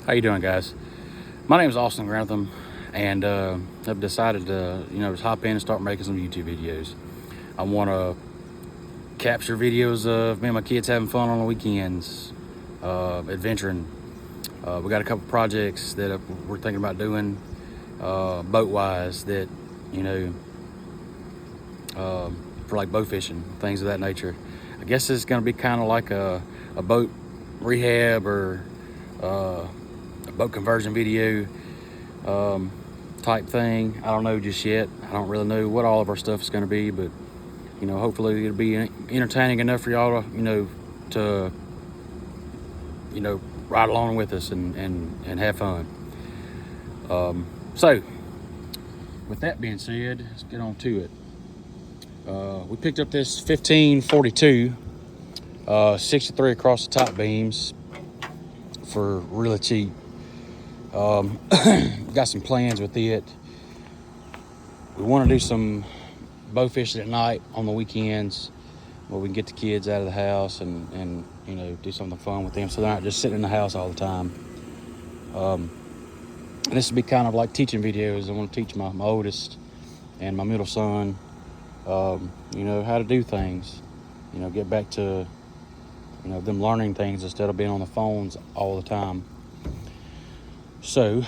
How you doing, guys? My name is Austin Grantham, and I've decided to, just hop in and start making some YouTube videos. I want to capture videos of me and my kids having fun on the weekends, adventuring. We got a couple projects that we're thinking about doing, boat-wise, that, for like boat fishing, things of that nature. I guess it's going to be kind of like a boat rehab or a boat conversion video type thing. I don't know just yet. I don't really know what all of our stuff is going to be, but hopefully it'll be entertaining enough for y'all to ride along with us and have fun. So with that being said, let's get on to it. We picked up this 1542 63 across the top beams for really cheap. Got some plans with it. We want to do some bow fishing at night on the weekends where we can get the kids out of the house and do something fun with them so they're not just sitting in the house all the time. And this will be kind of like teaching videos. I want to teach my oldest and my middle son how to do things, get back to them learning things instead of being on the phones all the time. So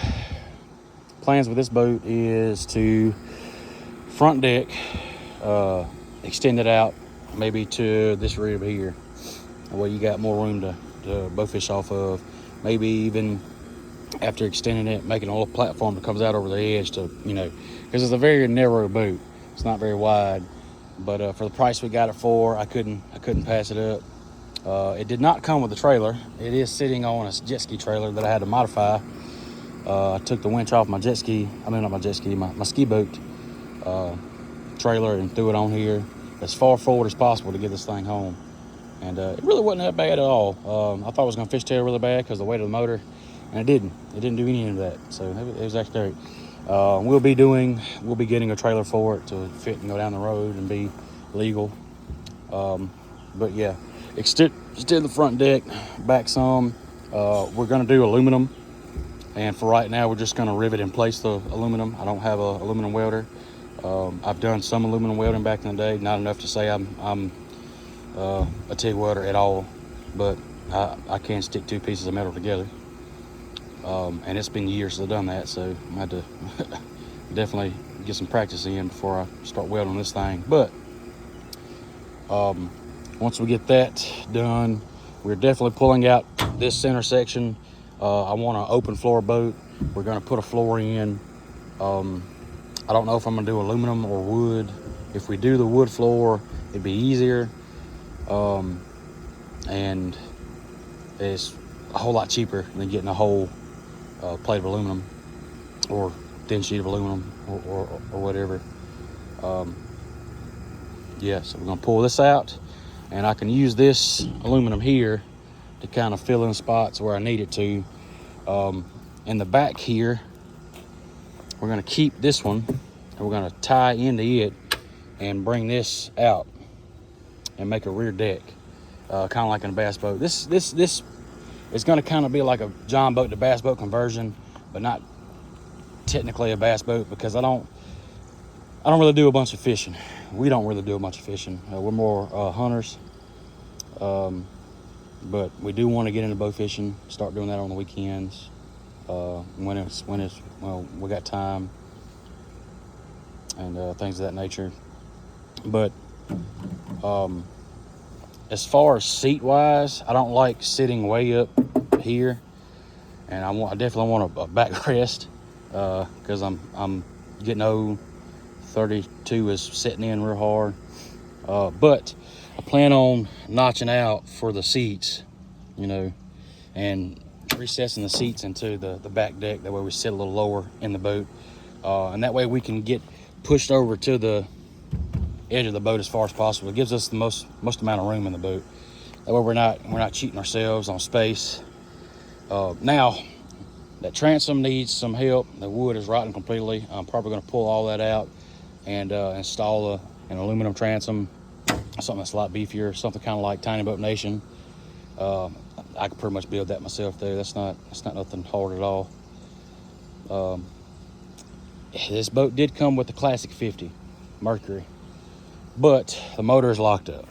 plans with this boat is to front deck, extend it out maybe to this rib here, where you got more room to bow fish off of. Maybe even after extending it, making a little platform that comes out over the edge to, because it's a very narrow boat. It's not very wide, but for the price we got it for, I couldn't pass it up. It did not come with a trailer. It is sitting on a jet ski trailer that I had to modify. I took the winch off my jet ski. Not my jet ski, my ski boat trailer, and threw it on here as far forward as possible to get this thing home. And it really wasn't that bad at all. I thought it was going to fishtail really bad because of the weight of the motor, and it didn't. It didn't do any of that. So it was actually great. We'll be getting a trailer for it to fit and go down the road and be legal. But yeah, extend the front deck back some. We're going to do aluminum. And for right now, we're just going to rivet and place the aluminum. I don't have a aluminum welder. I've done some aluminum welding back in the day. Not enough to say I'm a TIG welder at all, but I can stick two pieces of metal together. And it's been years since I've done that, so I had to definitely get some practice in before I start welding this thing. But once we get that done, we're definitely pulling out this center section. I want an open floor boat. We're going to put a floor in. I don't know if I'm going to do aluminum or wood. If we do the wood floor, it'd be easier. And it's a whole lot cheaper than getting a whole plate of aluminum or thin sheet of aluminum or whatever. So we're going to pull this out, and I can use this aluminum here to kind of fill in spots where I need it to. In the back here, we're going to keep this one, and we're going to tie into it and bring this out and make a rear deck, kind of like in a bass boat. This is going to kind of be like a John boat to bass boat conversion, but not technically a bass boat, because I don't really do a bunch of fishing. We don't really do a bunch of fishing. We're more hunters. But we do want to get into bow fishing, start doing that on the weekends, when we got time and things of that nature. But as far as seat wise, I don't like sitting way up here, and I definitely want a backrest because I'm getting old. 32 is setting in real hard, but I plan on notching out for the seats, and recessing the seats into the back deck. That way we sit a little lower in the boat, and that way we can get pushed over to the edge of the boat as far as possible. It gives us the most amount of room in the boat. That way we're not cheating ourselves on space. Now that transom needs some help. The wood is rotting completely. I'm probably going to pull all that out and install an aluminum transom, something that's a lot beefier, something kind of like Tiny Boat Nation. I could pretty much build that myself though. That's not nothing hard at all. This boat did come with the Classic 50 Mercury, but the motor is locked up.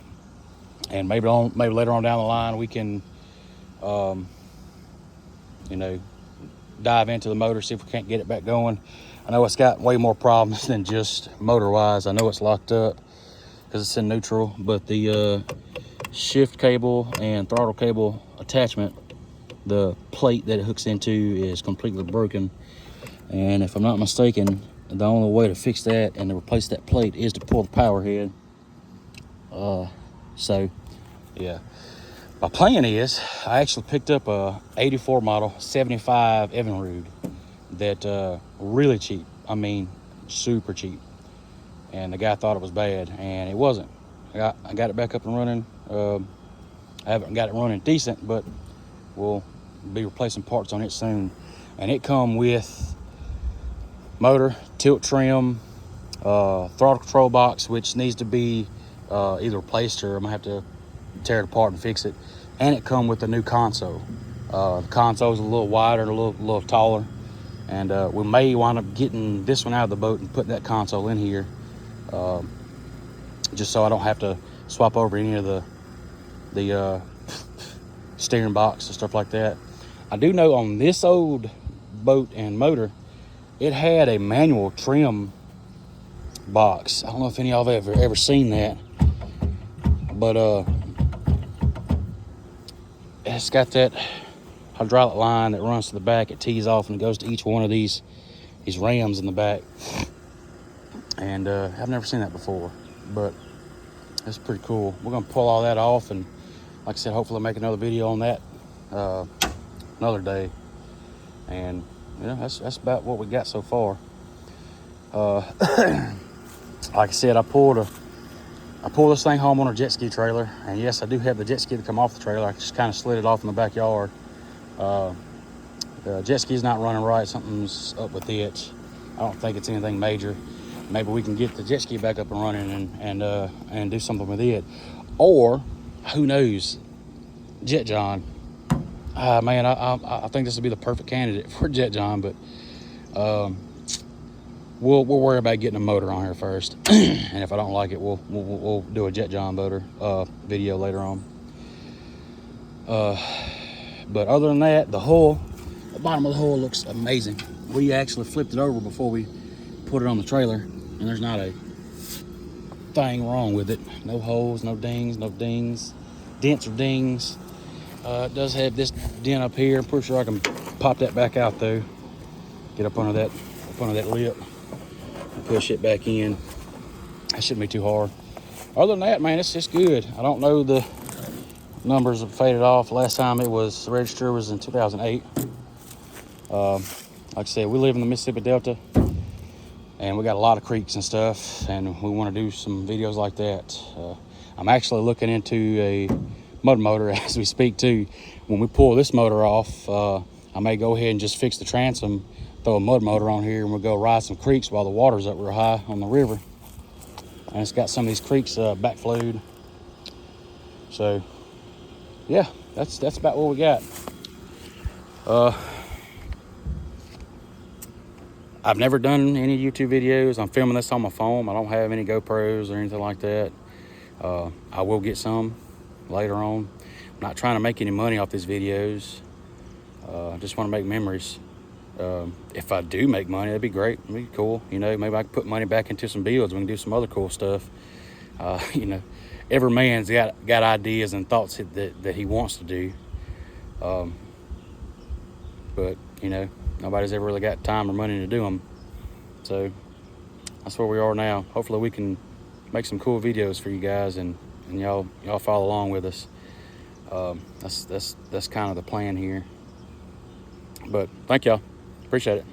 And maybe later on down the line we can, you know, dive into the motor, see if we can't get it back going. I know it's got way more problems than just motor-wise. I know it's locked up because it's in neutral, but the shift cable and throttle cable attachment, the plate that it hooks into, is completely broken. And if I'm not mistaken, the only way to fix that and to replace that plate is to pull the power head. So yeah, my plan is I actually picked up a 84 model 75 Evinrude that really cheap. I mean, super cheap. And the guy thought it was bad, and it wasn't. I got it back up and running. I haven't got it running decent, but we'll be replacing parts on it soon. And it come with motor, tilt trim, throttle control box, which needs to be either replaced or I'm gonna have to tear it apart and fix it. And it come with a new console. The console's a little wider, a little taller, and we may wind up getting this one out of the boat and putting that console in here, just so I don't have to swap over any of the steering box and stuff like that. I do know on this old boat and motor, it had a manual trim box. I don't know if any of y'all have ever seen that, but it's got that hydraulic line that runs to the back. It tees off and it goes to each one of these rams in the back. And I've never seen that before, but it's pretty cool. We're gonna pull all that off, and like I said, hopefully make another video on that another day. And you know, that's about what we got so far. Like I said, I pulled this thing home on a jet ski trailer, and yes, I do have the jet ski to come off the trailer. I just kind of slid it off in the backyard. The jet ski's not running right. Something's up with it. I don't think it's anything major. Maybe we can get the jet ski back up and running and do something with it, or who knows, Jet John. Man, I think this would be the perfect candidate for Jet John, but we'll worry about getting a motor on here first, and if I don't like it, we'll do a Jet John motor video later on. But other than that, the bottom of the hull looks amazing. We actually flipped it over before we put it on the trailer, and there's not a thing wrong with it. No holes, no dings, dents or dings. It does have this dent up here. I'm pretty sure I can pop that back out though. Get up under that lip and push it back in. That shouldn't be too hard. Other than that, man, it's just good. I don't know, the numbers have faded off. Last time the register was in 2008. Like I said, we live in the Mississippi Delta, and we got a lot of creeks and stuff, and we want to do some videos like that. I'm actually looking into a mud motor as we speak too. When we pull this motor off, I may go ahead and just fix the transom, throw a mud motor on here, and we'll go ride some creeks while the water's up real high on the river. And it's got some of these creeks backflowed. So yeah, that's about what we got. I've never done any YouTube videos. I'm filming this on my phone. I don't have any GoPros or anything like that. I will get some later on. I'm not trying to make any money off these videos. I just want to make memories. If I do make money, that'd be great. It'd be cool. You know, maybe I can put money back into some builds. We can do some other cool stuff. You know, every man's got ideas and thoughts that he wants to do. But, you know, nobody's ever really got time or money to do them. So that's where we are now. Hopefully we can make some cool videos for you guys, and y'all follow along with us. That's kind of the plan here. But thank y'all. Appreciate it.